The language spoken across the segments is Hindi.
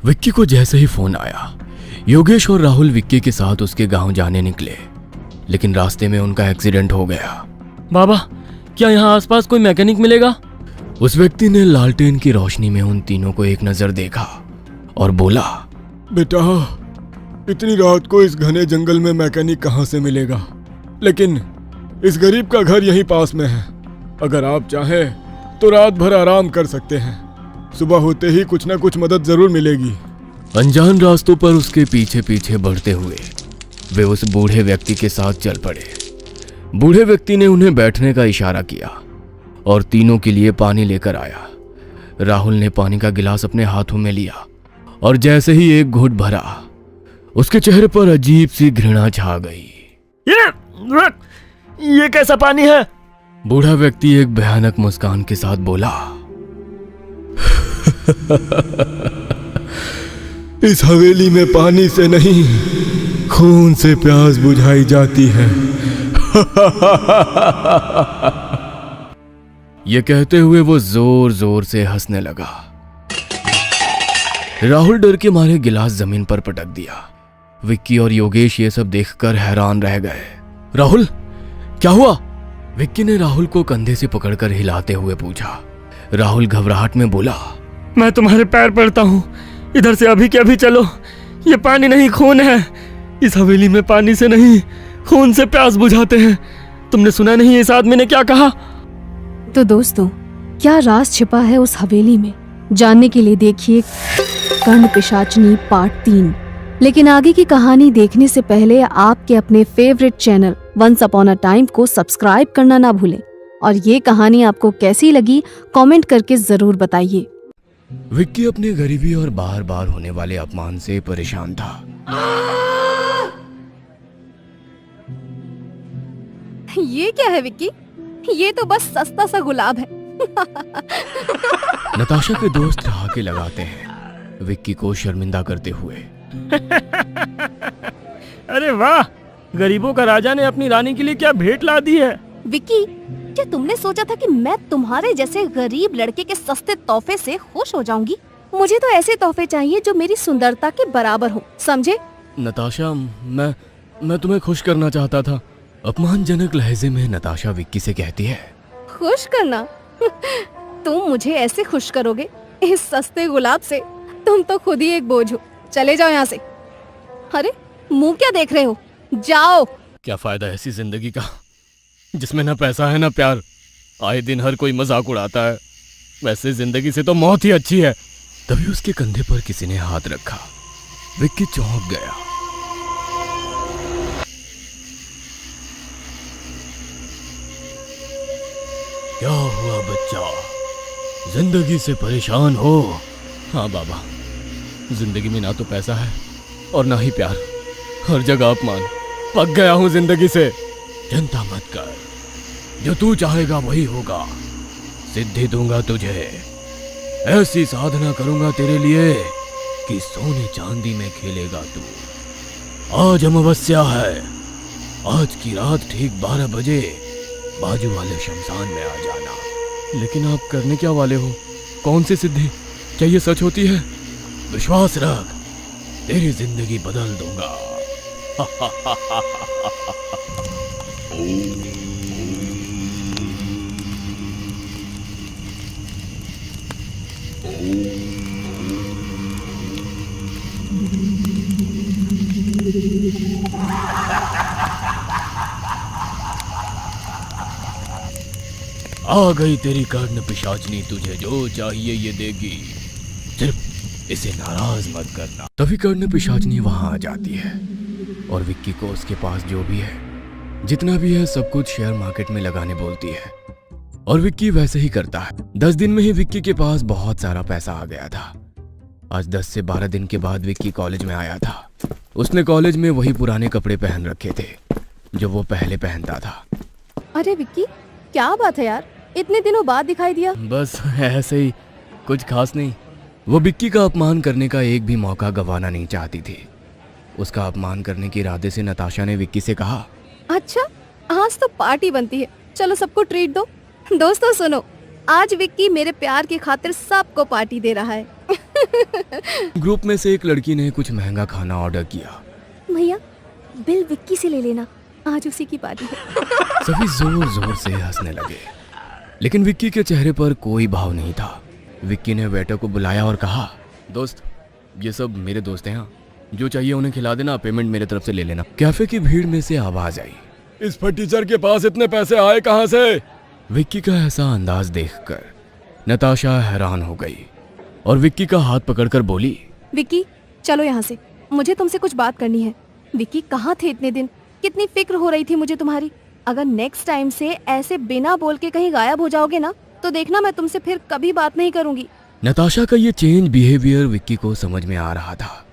विक्की को जैसे ही फोन आया, योगेश और राहुल विक्की के साथ उसके गांव जाने निकले, लेकिन रास्ते में उनका एक्सीडेंट हो गया। बाबा, क्या यहाँ आसपास कोई मैकेनिक मिलेगा? उस व्यक्ति ने लालटेन की रोशनी में उन तीनों को एक नजर देखा और बोला, बेटा, इतनी रात को इस घने जंगल में मैकेनिक कहाँ से मिलेगा? लेकिन इस गरीब का घर यहीं पास में है। अगर आप चाहें तो रात भर आराम कर सकते हैं। सुबह होते ही कुछ ना कुछ मदद जरूर मिलेगी। अनजान रास्तों पर उसके पीछे पीछे बढ़ते हुए वे उस बूढ़े व्यक्ति के साथ चल पड़े। बूढ़े व्यक्ति ने उन्हें बैठने का इशारा किया और तीनों के लिए पानी लेकर आया। राहुल ने पानी का गिलास अपने हाथों में लिया और जैसे ही एक घूंट भरा, उसके चेहरे पर अजीब सी घृणा छा गई। ये कैसा पानी है? बूढ़ा व्यक्ति एक भयानक मुस्कान के साथ बोला, इस हवेली में पानी से नहीं, खून से प्यास बुझाई जाती है। ये कहते हुए वो जोर जोर से हंसने लगा। राहुल डर के मारे गिलास जमीन पर पटक दिया। विक्की और योगेश ये सब देखकर हैरान रह गए। राहुल, क्या हुआ? विक्की ने राहुल को कंधे से पकड़कर हिलाते हुए पूछा। राहुल घबराहट में बोला, मैं तुम्हारे पैर पड़ता हूँ, इधर से अभी के अभी चलो। ये पानी नहीं, खून है। इस हवेली में पानी से नहीं, खून से प्यास बुझाते हैं। तुमने सुना नहीं इस आदमी ने क्या कहा? तो दोस्तों, क्या राज छिपा है उस हवेली में, जानने के लिए देखिए कर्ण पिशाचनी पार्ट 3। लेकिन आगे की कहानी देखने से पहले आपके अपने favourite channel once upon a time को सब्सक्राइब करना ना भूलें और ये कहानी आपको कैसी लगी कमेंट करके जरूर बताइए। विक्की अपने गरीबी और बार बार होने वाले अपमान से परेशान था। ये क्या है विक्की? ये तो बस सस्ता सा गुलाब है। नताशा के दोस्त ठहाके लगाते हैं विक्की को शर्मिंदा करते हुए। अरे वाह, गरीबों का राजा ने अपनी रानी के लिए क्या भेंट ला दी है। विक्की, क्या तुमने सोचा था कि मैं तुम्हारे जैसे गरीब लड़के के सस्ते तोहफे से खुश हो जाऊंगी? मुझे तो ऐसे तोहफे चाहिए जो मेरी सुंदरता के बराबर हो, समझे? नताशा, मैं तुम्हें खुश करना चाहता था। अपमानजनक लहजे में नताशा विक्की से कहती है, खुश करना? तुम मुझे ऐसे खुश करोगे इस सस्ते गुलाब से? तुम तो खुद ही एक बोझ हो। चले जाओ यहाँ से। अरे मुंह क्या देख रहे हो, जाओ। क्या फायदा ऐसी जिंदगी का जिसमें ना पैसा है ना प्यार। आए दिन हर कोई मजाक उड़ाता है। वैसे जिंदगी से तो मौत ही अच्छी है। तभी उसके कंधे पर किसी ने हाथ रखा। विक्की चौंक गया। क्या हुआ बच्चा, जिंदगी से परेशान हो? हाँ बाबा, जिंदगी में ना तो पैसा है और ना ही प्यार, हर जगह अपमान। पक गया हूं जिंदगी से। चिंता मत कर, जो तू चाहेगा वही होगा। सिद्धि दूंगा तुझे, ऐसी साधना करूंगा तेरे लिए कि सोने चांदी में खेलेगा तू। आज अमावस्या है, आज की रात ठीक 12 बजे बाजू वाले शमशान में आ जाना। लेकिन आप करने क्या वाले हो? कौन सी सिद्धि? क्या ये सच होती है? विश्वास रख, तेरी जिंदगी बदल दूंगा। आ गई तेरी कर्ण पिशाचनी, तुझे जो चाहिए ये देगी, सिर्फ इसे नाराज मत करना। तभी कर्ण पिशाचनी वहां आ जाती है और विक्की को उसके पास जो भी है, जितना भी है, सब कुछ शेयर मार्केट में लगाने बोलती है। और विक्की वैसे ही करता है। 10 दिन में ही विक्की के पास बहुत सारा पैसा आ गया था। आज 10 से 12 दिन के बाद विक्की कॉलेज में आया था। उसने कॉलेज में वही पुराने कपड़े पहन रखे थे जो वो पहले पहनता था। अरे विक्की, क्या बात है यार, इतने दिनों बाद दिखाई दिया। बस ऐसे ही, कुछ खास नहीं। वो विक्की का अपमान करने का एक भी मौका गंवाना नहीं चाहती थी। उसका अपमान करने के इरादे से नताशा ने विक्की से कहा, अच्छा, आज तो पार्टी बनती है, चलो सबको ट्रीट दो। दोस्तों सुनो, आज विक्की मेरे प्यार की खातिर सबको पार्टी दे रहा है। ग्रुप में से एक लड़की ने कुछ महंगा खाना ऑर्डर किया। भैया बिल विक्की से ले लेना, आज उसी की पार्टी है। सभी जोर जोर से हंसने लगे, लेकिन विक्की के चेहरे पर कोई भाव नहीं था। विक्की ने वेटर को बुलाया और कहा, दोस्त ये सब मेरे दोस्त हैं, जो चाहिए उन्हें खिला देना, पेमेंट मेरे तरफ से ले लेना। कैफे की भीड़ में से आवाज आई, इस फटीचर के पास इतने पैसे आए कहाँ से? विक्की का ऐसा अंदाज देखकर नताशा हैरान हो गई और विक्की का हाथ पकड़कर बोली, विक्की चलो यहाँ से, मुझे तुमसे कुछ बात करनी है। विक्की कहाँ थे इतने दिन? कितनी फिक्र हो रही थी मुझे तुम्हारी। अगर नेक्स्ट टाइम से ऐसे बिना बोल के कहीं गायब हो जाओगे ना, तो देखना मैं तुमसे फिर कभी बात नहीं करूंगी। नताशा का ये चेंज बिहेवियर विक्की को समझ में आ रहा था,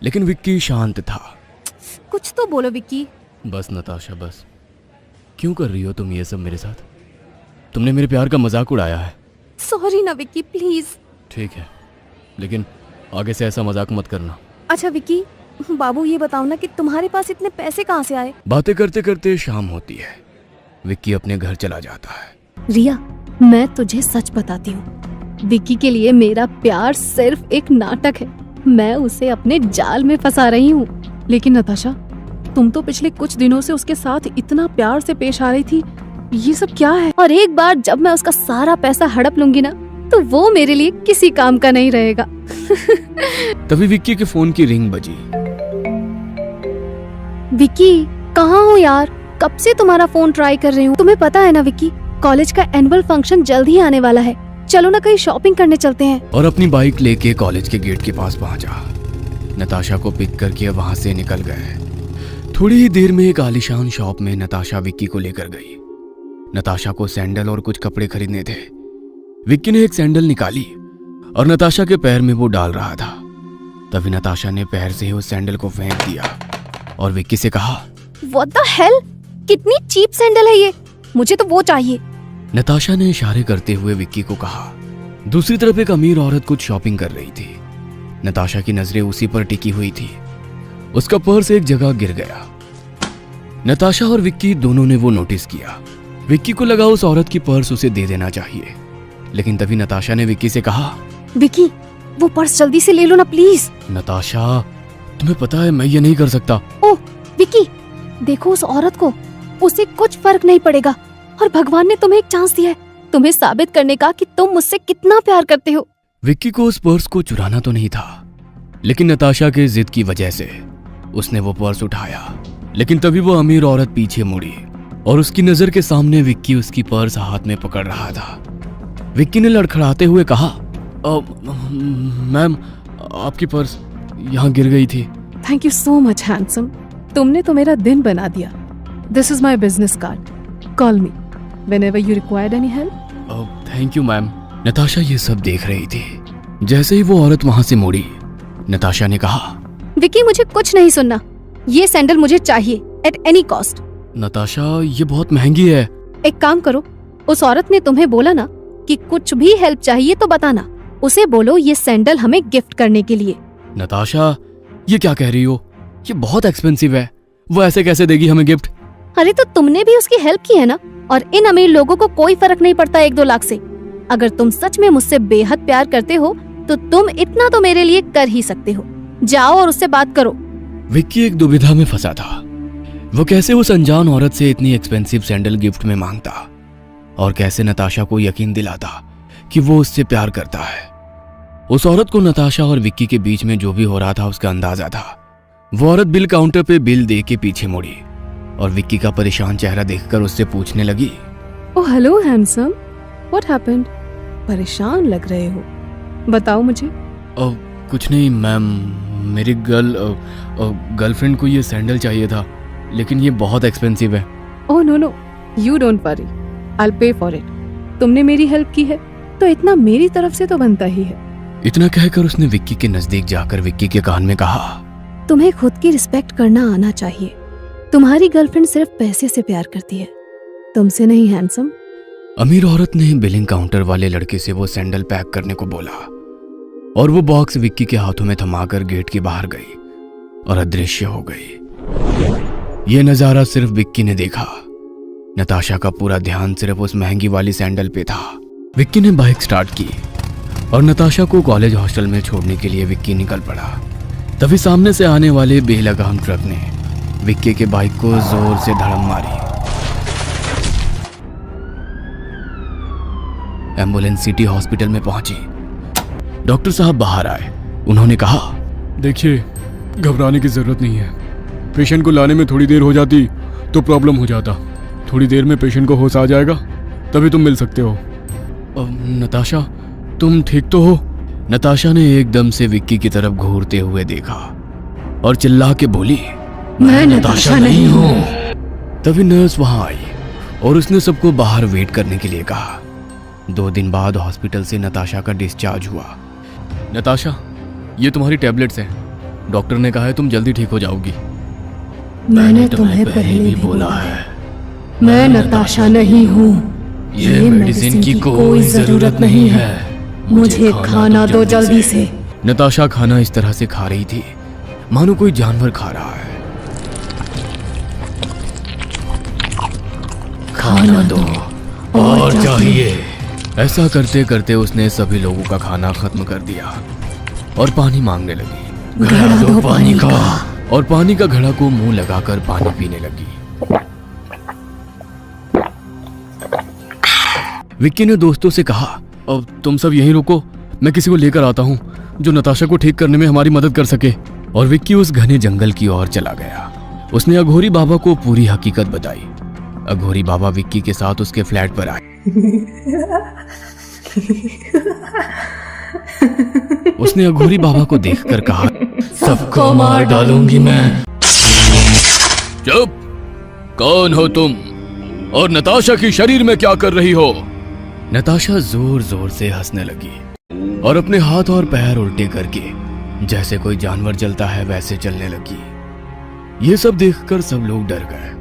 लेकिन विक्की शांत था। कुछ तो बोलो विक्की। बस नताशा बस, क्यों कर रही हो तुम ये सब मेरे साथ? तुमने मेरे प्यार का मजाक उड़ाया है। सॉरी ना विक्की, प्लीज। ठीक है, लेकिन आगे से ऐसा मजाक मत करना। अच्छा विक्की, बाबू ये बताओ ना कि तुम्हारे पास इतने पैसे कहाँ से आए? बातें करते करते शाम होती है। विक्की अपने घर चला जाता है। रिया, मैं तुझे सच बताती हूँ, विक्की के लिए मेरा प्यार सिर्फ एक नाटक है। मैं उसे अपने जाल में फंसा रही हूँ। लेकिन नताशा, तुम तो पिछले कुछ दिनों से उसके साथ इतना प्यार से पेश आ रही थी, ये सब क्या है? और एक बार जब मैं उसका सारा पैसा हड़प लूंगी ना, तो वो मेरे लिए किसी काम का नहीं रहेगा। तभी विक्की के फोन की रिंग बजी। विक्की कहाँ हो यार? कब से तुम्हारा फोन ट्राई कर रही हूँ। तुम्हें पता है ना विक्की, कॉलेज का एनुअल फंक्शन जल्द ही आने वाला है। चलो ना कहीं शॉपिंग करने चलते हैं। और अपनी बाइक लेके कॉलेज के गेट के पास पहुंचा। नताशा को पिक करके वहां से निकल गए। थोड़ी ही देर में एक आलीशान शॉप में नताशा विक्की को लेकर गई। नताशा को सैंडल और कुछ कपड़े खरीदने थे। विक्की ने एक सैंडल निकाली और नताशा के पैर में वो डाल रहा था। तभी नताशा ने पैर से ही उस सैंडल को फेंक दिया और विक्की से कहा, What the hell? कितनी चीप सैंडल है ये, मुझे तो वो चाहिए। नताशा ने इशारे करते हुए विक्की को कहा। दूसरी तरफ एक अमीर औरत कुछ शॉपिंग कर रही थी। नताशा की नजरें उसी पर टिकी हुई थी। उसका पर्स एक जगह गिर गया। नताशा और विक्की दोनों ने वो नोटिस किया। विक्की को लगा उस औरत की पर्स उसे दे देना चाहिए, लेकिन तभी नताशा ने विक्की से कहा, विक्की वो पर्स जल्दी से ले लो ना प्लीज। नताशा तुम्हें पता है मैं ये नहीं कर सकता। ओह विक्की, देखो उस औरत को, उसे कुछ फर्क नहीं पड़ेगा और भगवान ने तुम्हें एक चांस दिया है, तुम्हें साबित करने का कि तुम मुझसे कितना प्यार करते हो। विक्की को उस पर्स को चुराना तो नहीं था, लेकिन नताशा के जिद की वजह से उसने वो पर्स उठाया। लेकिन तभी वो अमीर औरत पीछे मुड़ी और उसकी नजर के सामने विक्की उसकी पर्स हाथ में पकड़ रहा था। विक्की ने लड़खड़ाते हुए कहा, मैम आपकी पर्स यहाँ गिर गई थी। Thank you so much handsome, तुमने तो मेरा दिन बना दिया। This is my business card, call me whenever you required any help. Thank you ma'am. Natasha ये सब देख रही थी। जैसे ही वो औरत वहां से मुड़ी, नताशा ने कहा, विक्की मुझे कुछ नहीं सुनना, ये सैंडल मुझे चाहिए एट एनी कॉस्ट। नताशा ये बहुत महंगी है। एक काम करो, उस औरत ने तुम्हें बोला ना कि कुछ भी हेल्प चाहिए तो बताना, उसे बोलो ये सैंडल हमें गिफ्ट करने के लिए। नताशा ये क्या कह रही हो? ये बहुत एक्सपेंसिव है, वो ऐसे कैसे देगी हमें गिफ्ट? अरे तो तुमने भी उसकी हेल्प की है ना, और इन अमीर लोगों को कोई फर्क नहीं पड़ता 1-2 लाख से। अगर तुम सच में मुझसे बेहद प्यार करते हो तो तुम इतना तो मेरे लिए कर ही सकते हो। जाओ और उससे बात करो। विक्की एक दुविधा में फंसा था। वो कैसे उस अनजान औरत से इतनी एक्सपेंसिव सैंडल गिफ्ट में मांगता और कैसे नताशा को यकीन दिलाता कि वो उससे प्यार करता है। उस औरत को नताशा और विक्की के बीच में जो भी हो रहा था उसका अंदाजा था। वो औरत बिल काउंटर पे बिल दे के पीछे मुड़ी और विक्की का परेशान चेहरा देखकर उससे पूछने लगी, oh hello handsome, what happened? परेशान लग रहे हो, बताओ मुझे। कुछ नहीं मैम, मेरी गर्लफ्रेंड को ये सैंडल चाहिए था, लेकिन ये बहुत एक्सपेंसिव है। Oh no, you don't worry, I will pay for it. तुमने मेरी हेल्प की है तो इतना मेरी तरफ से तो बनता ही है। इतना कहकर उसने विक्की के नजदीक जाकर विक्की के कान में कहा, तुम्हें खुद की रिस्पेक्ट करना आना चाहिए। तुम्हारी गर्लफ्रेंड सिर्फ पैसे से प्यार करती है, तुमसे नहीं हैंडसम। अमीर औरत ने बिलिंग काउंटर वाले लड़के से वो सैंडल पैक करने को बोला और वो बॉक्स विक्की के हाथों में थमाकर गेट के बाहर गई और अदृश्य हो गई। ये नजारा सिर्फ विक्की ने देखा। नताशा का पूरा ध्यान सिर्फ उस महंगी वाली सैंडल पे था। विक्की ने बाइक स्टार्ट की और नताशा को कॉलेज हॉस्टल में छोड़ने के लिए विक्की निकल पड़ा। तभी सामने से आने वाले बेलगाम ट्रक ने विक्की के बाइक को जोर से धड़म मारी। एम्बुलेंस सिटी हॉस्पिटल में पहुंची। डॉक्टर साहब बाहर आए। उन्होंने कहा, देखिए, घबराने की जरूरत नहीं है। पेशेंट को लाने में थोड़ी देर हो जाती तो प्रॉब्लम हो जाता। थोड़ी देर में पेशेंट को होश आ जाएगा, तभी तुम मिल सकते हो। नताशा, तुम ठीक तो हो? नताशा ने एकदम से विक्की की तरफ घूरते हुए देखा और चिल्ला के बोली, मैं नताशा नहीं हूँ। तभी नर्स वहां आई और उसने सबको बाहर वेट करने के लिए कहा। 2 दिन बाद हॉस्पिटल से नताशा का डिस्चार्ज हुआ। नताशा, ये तुम्हारी टैबलेट्स हैं। डॉक्टर ने कहा है तुम जल्दी ठीक हो जाओगी। मैंने तुम्हें पहले भी बोला है, मैं नताशा नहीं हूँ। ये मेडिसिन की कोई जरूरत नहीं है। मुझे खाना दो जल्दी से। नताशा खाना इस तरह से खा रही थी मानो कोई जानवर खा रहा है। खाना दो और चाहिए। ऐसा करते करते उसने सभी लोगों का खाना खत्म कर दिया और पानी मांगने लगी। घड़ा दो पानी का। और पानी का घड़ा को मुंह लगाकर पानी पीने लगी। विक्की ने दोस्तों से कहा, अब तुम सब यहीं रुको, मैं किसी को लेकर आता हूँ जो नताशा को ठीक करने में हमारी मदद कर सके। और विक्की उस घने जंगल की ओर चला गया। उसने अघोरी बाबा को पूरी हकीकत बताई। अघोरी बाबा विक्की के साथ उसके फ्लैट पर आए। उसने अघोरी बाबा को देखकर कहा, सबको मार डालूंगी मैं। चुप! कौन हो तुम और नताशा की शरीर में क्या कर रही हो? नताशा जोर जोर से हंसने लगी और अपने हाथ और पैर उल्टे करके जैसे कोई जानवर चलता है वैसे चलने लगी। ये सब देखकर सब लोग डर गए।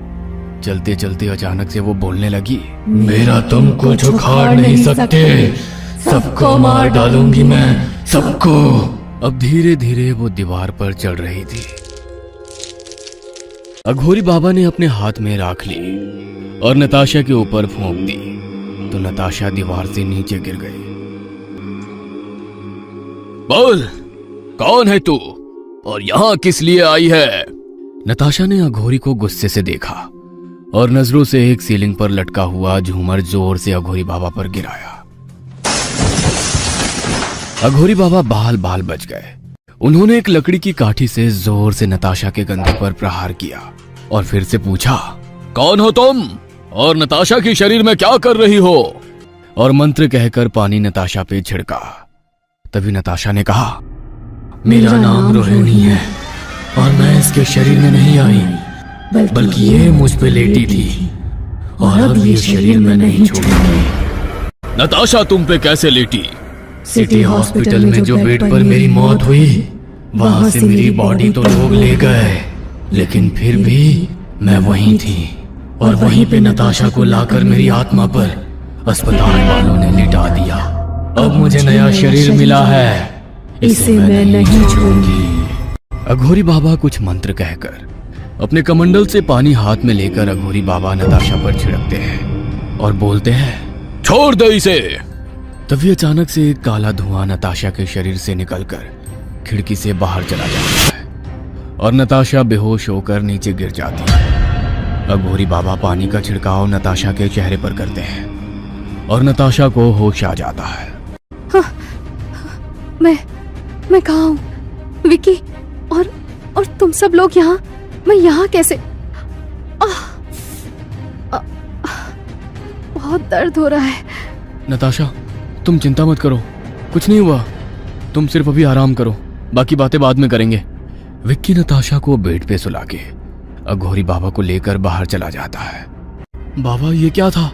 चलते चलते अचानक से वो बोलने लगी, मेरा तुम कुछ उखाड़ नहीं सकते, सबको मार डालूंगी मैं, सबको। अब धीरे धीरे वो दीवार पर चढ़ रही थी। अघोरी बाबा ने अपने हाथ में राख ली और नताशा के ऊपर फूंक दी तो नताशा दीवार से नीचे गिर गई। बोल, कौन है तू और यहां किस लिए आई है? नताशा ने अघोरी को गुस्से से देखा और नजरों से एक सीलिंग पर लटका हुआ झूमर जोर से अघोरी बाबा पर गिराया। अघोरी बाबा बाल बाल बच गए। उन्होंने एक लकड़ी की काठी से जोर से नताशा के कंधे पर प्रहार किया और फिर से पूछा, कौन हो तुम और नताशा की शरीर में क्या कर रही हो? और मंत्र कहकर पानी नताशा पे छिड़का। तभी नताशा ने कहा, मेरा नाम रोहिणी है और मैं इसके शरीर में नहीं आई, बल्कि ये मुझ पे लेटी थी और अब ये शरीर में नहीं छोड़ूंगी। नताशा तुम पे कैसे लेटी? सिटी हॉस्पिटल में जो बेड पर मेरी मौत हुई वहां से मेरी बॉडी तो लोग ले गए, लेकिन फिर भी मैं वहीं थी और वहीं पे नताशा को लाकर मेरी आत्मा पर अस्पताल वालों ने लिटा दिया। अब मुझे नया शरीर मिला है, इसे मैं नहीं छोड़ूंगी। अघोरी बाबा कुछ मंत्र कहकर अपने कमंडल से पानी हाथ में लेकर अघोरी बाबा नताशा पर छिड़कते हैं और बोलते हैं, छोड़ दे इसे। तभी अचानक से एक काला धुआं नताशा के शरीर से निकलकर खिड़की से बाहर चला जाता है और नताशा बेहोश होकर नीचे गिर जाती है। अघोरी बाबा पानी का छिड़काव नताशा के चेहरे पर करते हैं और नताशा को होश आ जाता है। हाँ, मैं कहाँ हूँ? विक्की और तुम सब लोग यहाँ? मैं यहाँ कैसे? बहुत दर्द हो रहा है। नताशा, तुम चिंता मत करो, कुछ नहीं हुआ। तुम सिर्फ अभी आराम करो, बाकी बातें बाद में करेंगे। विक्की नताशा को बेड पे सुला के अघोरी बाबा को लेकर बाहर चला जाता है। बाबा, ये क्या था?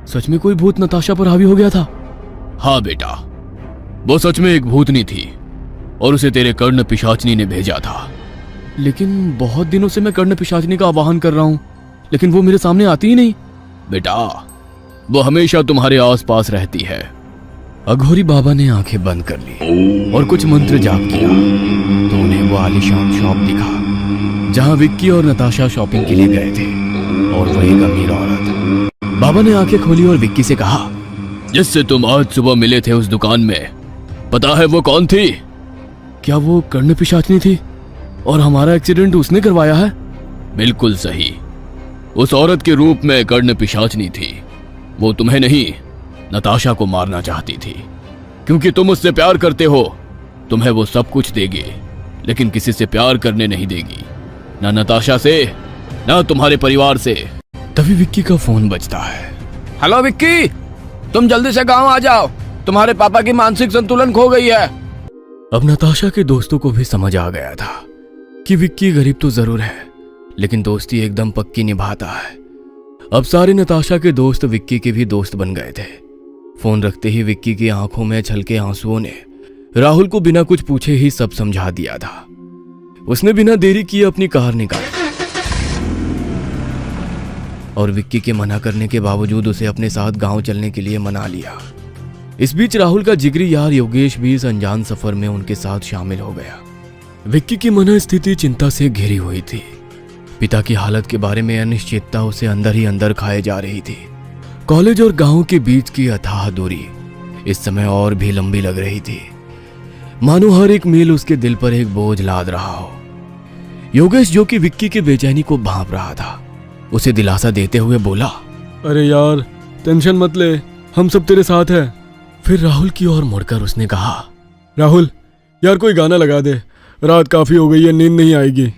सच में कोई भूत नताशा पर हावी हो गया था? हाँ बेटा, वो सच में एक भूतनी थी और उसे तेरे कर्ण पिशाचनी ने भेजा था। लेकिन बहुत दिनों से मैं कर्ण पिशाचनी का आवाहन कर रहा हूं, लेकिन वो मेरे सामने आती ही नहीं। बेटा, वो हमेशा तुम्हारे आसपास रहती है। अघोरी बाबा ने आंखें बंद कर ली और कुछ मंत्र जाप किया तो उन्हें वो आलीशान शॉप दिखा जहां विक्की और नताशा शॉपिंग के लिए गए थे और वो एक अमीर औरत। बाबा ने आंखें खोली और विक्की से कहा, जिससे तुम आज सुबह मिले थे उस दुकान में, पता है वो कौन थी? क्या वो कर्ण पिशाचनी थी और हमारा एक्सीडेंट उसने करवाया है? बिल्कुल सही, उस औरत के रूप में कर्ण पिशाचनी थी। वो तुम्हें नहीं, नताशा को मारना चाहती थी, क्योंकि तुम उससे प्यार करते हो। तुम्हें वो सब कुछ देगी, लेकिन किसी से प्यार करने नहीं देगी, ना नताशा से, ना तुम्हारे परिवार से। तभी विक्की का फोन बजता है। हेलो विक्की, तुम जल्दी से गांव आ जाओ, तुम्हारे पापा की मानसिक संतुलन खो गई है। अब नताशा के दोस्तों को भी समझ आ गया था कि विक्की गरीब तो जरूर है, लेकिन दोस्ती एकदम पक्की निभाता है। अब सारे नताशा के दोस्त विक्की के भी दोस्त बन गए थे। फोन रखते ही विक्की की आंखों में छलके आंसुओं ने राहुल को बिना कुछ पूछे ही सब समझा दिया था। उसने बिना देरी किए अपनी कार निकाली और विक्की के मना करने के बावजूद उसे अपने साथ गांव चलने के लिए मना लिया। इस बीच राहुल का जिगरी यार योगेश भी इस अनजान सफर में उनके साथ शामिल हो गया। विक्की की मनस्थिति चिंता से घिरी हुई थी। पिता की हालत के बारे में अनिश्चितता उसे अंदर ही अंदर खाए जा रही थी। कॉलेज और गांव के बीच की अथाह दूरी इस समय और भी लंबी लग रही थी, मानो हर एक मील उसके दिल पर एक बोझ लाद रहा हो। योगेश, जो कि विक्की की बेचैनी को भांप रहा था, उसे दिलासा देते हुए बोला, अरे यार टेंशन मत ले, हम सब तेरे साथ हैं। फिर राहुल की ओर मुड़कर उसने कहा, राहुल यार कोई गाना लगा दे, रात काफी हो गई है, नींद नहीं आएगी।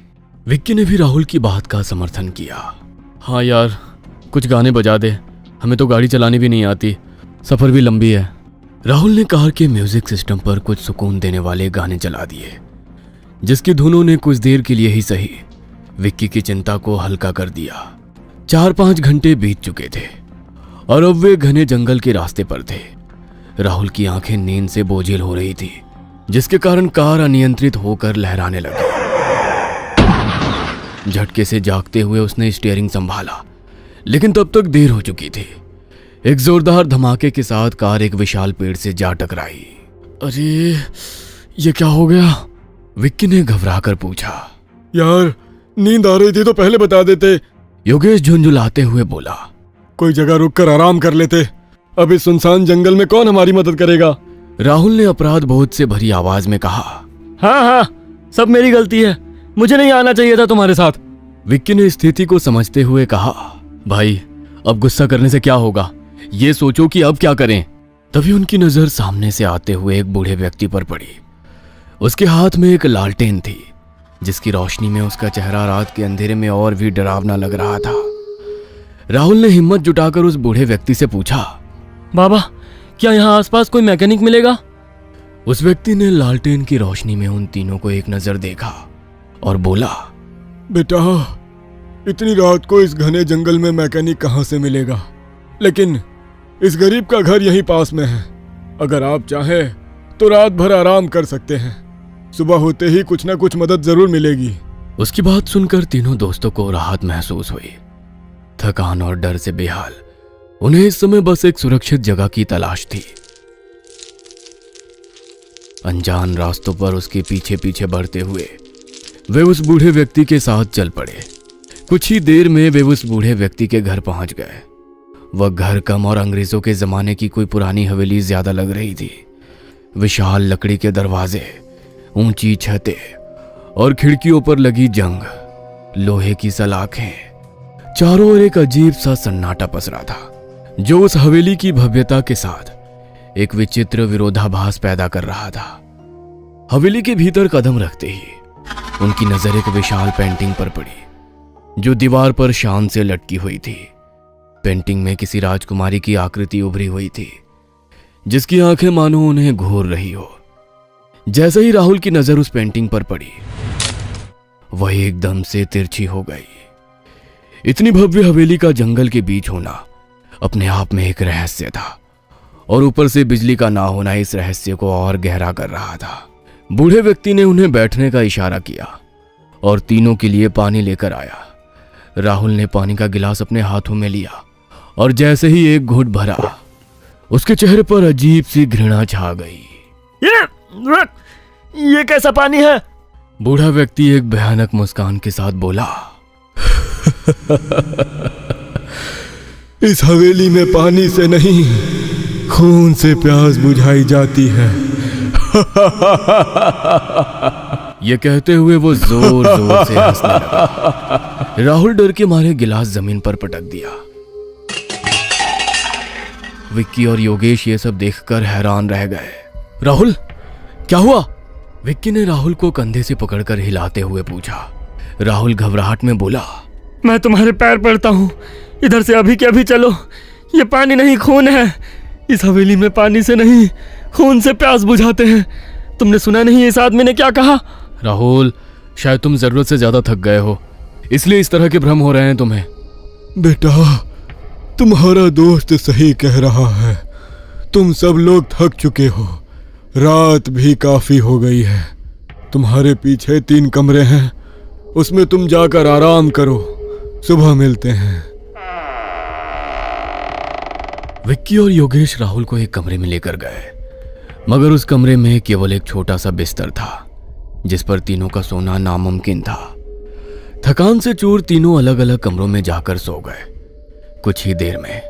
विक्की ने भी राहुल की बात का समर्थन किया। हाँ यार, कुछ गाने बजा दे, हमें तो गाड़ी चलानी भी नहीं आती, सफर भी लंबी है। राहुल ने कार के म्यूजिक सिस्टम पर कुछ सुकून देने वाले गाने चला दिए, जिसकी धुनों ने कुछ देर के लिए ही सही विक्की की चिंता को हल्का कर दिया। 4-5 घंटे बीत चुके थे और अब वे घने जंगल के रास्ते पर थे। राहुल की आंखें नींद से बोझिल हो रही थी, जिसके कारण कार अनियंत्रित होकर लहराने लगी। झटके से जागते हुए उसने स्टीयरिंग संभाला, लेकिन तब तक देर हो चुकी थी। एक जोरदार धमाके के साथ कार एक विशाल पेड़ से जा टकराई। अरे ये क्या हो गया? विक्की ने घबराकर पूछा। यार नींद आ रही थी तो पहले बता देते। योगेश झुंझुलाते हुए बोला, कोई जगह रुककर आराम कर लेते, अब इस सुनसान जंगल में कौन हमारी मदद करेगा? राहुल ने अपराध बोध से भरी आवाज में कहा। हाँ, सब मेरी गलती है, मुझे नहीं आना चाहिए था तुम्हारे साथ। विक्की ने स्थिति को समझते हुए कहा, भाई अब गुस्सा करने से क्या होगा, ये सोचो कि अब क्या करें। तभी उनकी नजर सामने से आते हुए एक बूढ़े व्यक्ति पर पड़ी। उसके हाथ में एक लालटेन थी, जिसकी रोशनी में उसका चेहरा रात के अंधेरे में और भी डरावना लग रहा था। राहुल ने हिम्मत जुटाकर उस बूढ़े व्यक्ति से पूछा, बाबा क्या यहाँ आसपास कोई मैकेनिक मिलेगा? उस व्यक्ति ने लालटेन की रोशनी में उन तीनों को एक नजर देखा और बोला, बेटा इतनी रात को इस घने जंगल में मैकेनिक कहाँ से मिलेगा, लेकिन इस गरीब का घर यहीं पास में है। अगर आप चाहें तो रात भर आराम कर सकते हैं, सुबह होते ही कुछ ना कुछ मदद जरूर मिलेगी। उसकी बात सुनकर तीनों दोस्तों को राहत महसूस हुई। थकान और डर से बेहाल उन्हें इस समय बस एक सुरक्षित जगह की तलाश थी। अनजान रास्तों पर उसके पीछे पीछे बढ़ते हुए वे उस बूढ़े व्यक्ति के साथ चल पड़े। कुछ ही देर में वे उस बूढ़े व्यक्ति के घर पहुंच गए। वह घर कम और अंग्रेजों के जमाने की कोई पुरानी हवेली ज्यादा लग रही थी। विशाल लकड़ी के दरवाजे, ऊंची छतें और खिड़कियों पर लगी जंग, लोहे की सलाखें, चारों ओर एक अजीब सा सन्नाटा पसरा था, जो उस हवेली की भव्यता के साथ एक विचित्र विरोधाभास पैदा कर रहा था। हवेली के भीतर कदम रखते ही उनकी नजर एक विशाल पेंटिंग पर पड़ी, जो दीवार पर शान से लटकी हुई थी। पेंटिंग में किसी राजकुमारी की आकृति उभरी हुई थी, जिसकी आंखें मानो उन्हें घूर रही हो। जैसे ही राहुल की नजर उस पेंटिंग पर पड़ी, वह एकदम से तिरछी हो गई। इतनी भव्य हवेली का जंगल के बीच होना अपने आप में एक रहस्य था, और ऊपर से बिजली का ना होना इस रहस्य को और गहरा कर रहा था। बूढ़े व्यक्ति ने उन्हें बैठने का इशारा किया और तीनों के लिए पानी लेकर आया। राहुल ने पानी का गिलास अपने हाथों में लिया और जैसे ही एक घूंट भरा, उसके चेहरे पर अजीब सी घृणा छा गई। ये कैसा पानी है? बूढ़ा व्यक्ति एक भयानक मुस्कान के साथ बोला, इस हवेली में पानी से नहीं, खून से प्यास बुझाई जाती है। ये कहते हुए वो जोर जोर से हंसने लगा। राहुल डर के मारे गिलास जमीन पर पटक दिया। विक्की और योगेश ये सब देखकर हैरान रह गए। राहुल, क्या हुआ? विक्की ने राहुल को कंधे से पकड़कर हिलाते हुए पूछा। राहुल घबराहट में बोला, मैं तुम्हारे पैर पड़ता हूँ, इधर से अभी के अभी चलो। ये पानी नहीं, खून है। इस हवेली में पानी से नहीं, खून से प्यास बुझाते हैं। तुमने सुना नहीं इस आदमी ने क्या कहा? राहुल, शायद तुम जरूरत से ज्यादा थक गए हो, इसलिए इस तरह के भ्रम हो रहे हैं तुम्हें। बेटा, तुम्हारा दोस्त सही कह रहा है। तुम सब लोग थक चुके हो, रात भी काफी हो गई है। तुम्हारे पीछे 3 कमरे हैं, उसमें तुम जाकर आराम करो, सुबह मिलते हैं। विक्की और योगेश राहुल को एक कमरे में लेकर गए, मगर उस कमरे में केवल एक छोटा सा बिस्तर था जिस पर तीनों का सोना नामुमकिन था। थकान से चूर तीनों अलग अलग कमरों में जाकर सो गए। कुछ ही देर में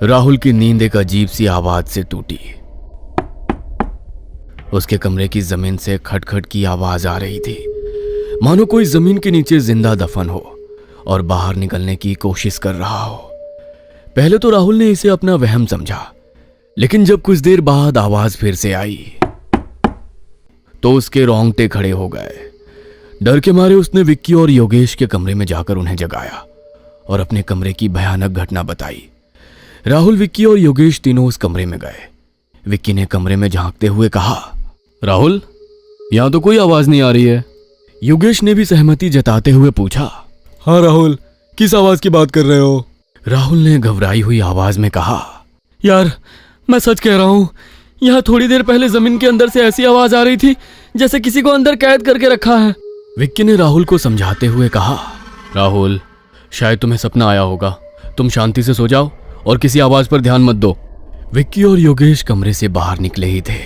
राहुल की नींद एक अजीब सी आवाज से टूटी। उसके कमरे की जमीन से खटखट की आवाज आ रही थी, मानो कोई जमीन के नीचे जिंदा दफन हो और बाहर निकलने की कोशिश कर रहा हो। पहले तो राहुल ने इसे अपना वहम समझा, लेकिन जब कुछ देर बाद आवाज फिर से आई तो उसके रोंगटे खड़े हो गए। डर के मारे उसने विक्की और योगेश के कमरे में जाकर उन्हें जगाया और अपने कमरे की भयानक घटना बताई। राहुल, विक्की और योगेश तीनों उस कमरे में गए। विक्की ने कमरे में झांकते हुए कहा, राहुल, यहां तो कोई आवाज नहीं आ रही है। योगेश ने भी सहमति जताते हुए पूछा, हाँ राहुल, किस आवाज की बात कर रहे हो? राहुल ने घबराई हुई आवाज में कहा, यार, मैं सच कह रहा हूँ, यहाँ थोड़ी देर पहले जमीन के अंदर से ऐसी आवाज आ रही थी जैसे किसी को अंदर कैद करके रखा है। विक्की ने राहुल को समझाते हुए कहा, राहुल, शायद तुम्हें सपना आया होगा, तुम शांति से सो जाओ और किसी आवाज पर ध्यान मत दो। विक्की और योगेश कमरे से बाहर निकले ही थे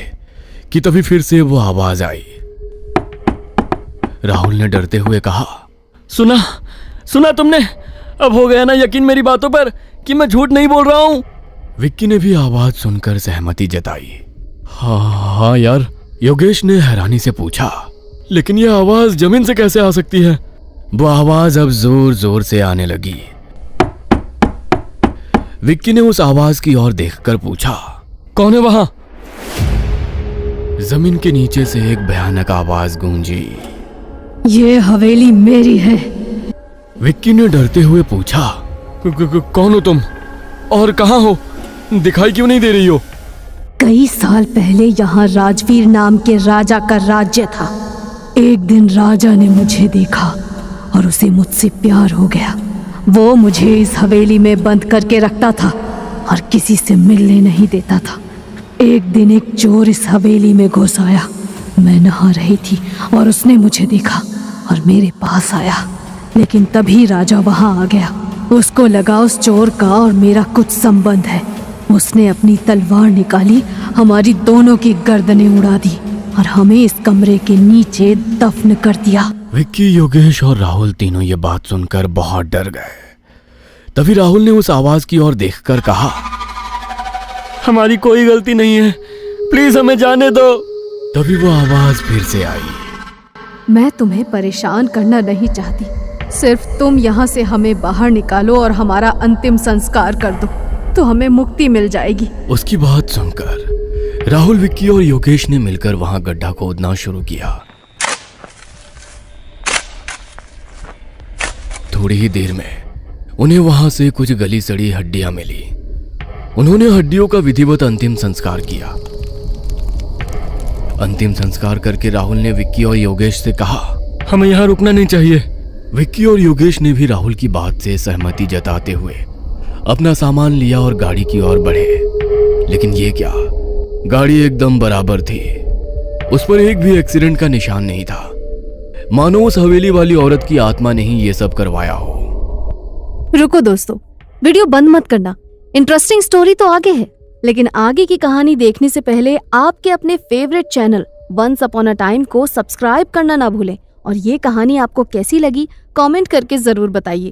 कि तभी फिर से वो आवाज आई। राहुल ने डरते हुए कहा, सुना तुमने? अब हो गया ना यकीन मेरी बातों पर कि मैं झूठ नहीं बोल रहा हूँ? विक्की ने भी आवाज सुनकर सहमति जताई। हाँ यार, योगेश ने हैरानी से पूछा, लेकिन यह आवाज जमीन से कैसे आ सकती है? वो आवाज अब जोर जोर से आने लगी। विक्की ने उस आवाज की ओर देखकर पूछा, कौन है वहां? जमीन के नीचे से एक भयानक आवाज गूंजी। ये हवेली मेरी है। विक्की ने डरते हुए पूछा, कौन हो तुम और कहां हो? दिखाई क्यों नहीं दे रही हो? कई साल पहले यहाँ राजवीर नाम के राजा का राज्य था। एक दिन राजा ने मुझे देखा और उसे मुझसे प्यार हो गया। वो मुझे इस हवेली में बंद करके रखता था और किसी से मिलने नहीं देता था। एक दिन एक चोर इस हवेली में घुस आया। मैं नहा रही थी और उसने मुझे देखा और मेरे पास आया, लेकिन तभी राजा वहां आ गया। उसको लगा उस चोर का और मेरा कुछ संबंध है। उसने अपनी तलवार निकाली, हमारी दोनों की गर्दनें उड़ा दी और हमें इस कमरे के नीचे दफन कर दिया। विक्की, योगेश और राहुल तीनों ये बात सुनकर बहुत डर गए। तभी राहुल ने उस आवाज की ओर देखकर कहा, हमारी कोई गलती नहीं है, प्लीज हमें जाने दो। तभी वो आवाज फिर से आई। मैं तुम्हें परेशान करना नहीं चाहती, सिर्फ तुम यहाँ से हमें बाहर निकालो और हमारा अंतिम संस्कार कर दो तो हमें मुक्ति मिल जाएगी। उसकी बात सुनकर राहुल, विक्की और योगेश ने मिलकर वहां गड्ढा खोदना शुरू किया। थोड़ी ही देर में उन्हें वहां से कुछ गली सड़ी हड्डियां मिली। उन्होंने हड्डियों का विधिवत अंतिम संस्कार किया। अंतिम संस्कार करके राहुल ने विक्की और योगेश से कहा, हमें यहाँ रुकना नहीं चाहिए। विक्की और योगेश ने भी राहुल की बात से सहमति जताते हुए अपना सामान लिया और गाड़ी की ओर बढ़े। लेकिन ये क्या, गाड़ी एकदम बराबर थी, उस पर एक भी एक्सीडेंट का निशान नहीं था, मानो उस हवेली वाली औरत की आत्मा ने ही ये सब करवाया हो। रुको दोस्तों, वीडियो बंद मत करना, इंटरेस्टिंग स्टोरी तो आगे है, लेकिन आगे की कहानी देखने से पहले आपके अपने favourite channel once upon a time को सब्सक्राइब करना ना भूलें और ये कहानी आपको कैसी लगी कमेंट करके जरूर बताइए।